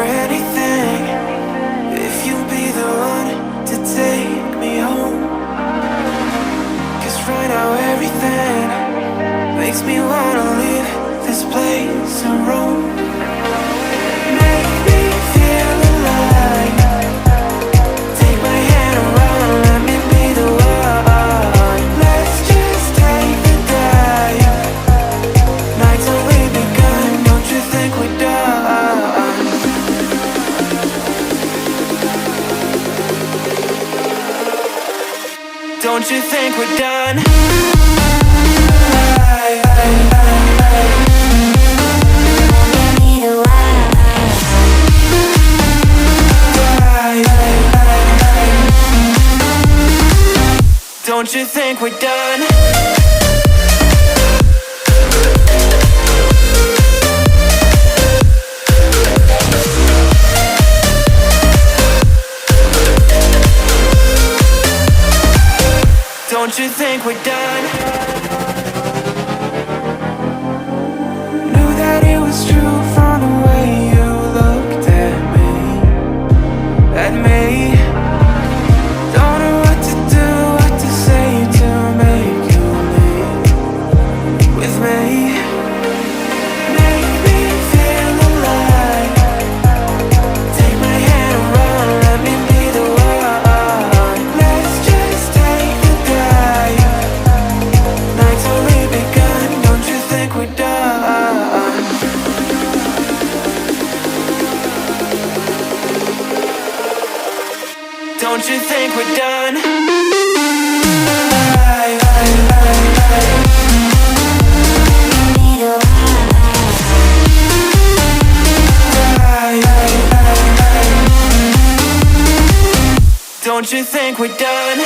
anything, if you'll be the one to take me home. 'Cause right now everything makes me wanna leave this place and roam. Make me feel alive. Take my hand around, let me be the one. Let's just take the dive. Night's only begun, don't you think we're done? Don't you think we're done? Don't you think we're done? Don't you think we're done? Knew that it was true from the way you looked at me. Don't know what to do, what to say to make you leave with me. Make me feel alive. Take my hand around, let me be the one. Let's just take the dive. Night's only begun, don't you think we're done? Don't you think we're done? Don't you think we're done?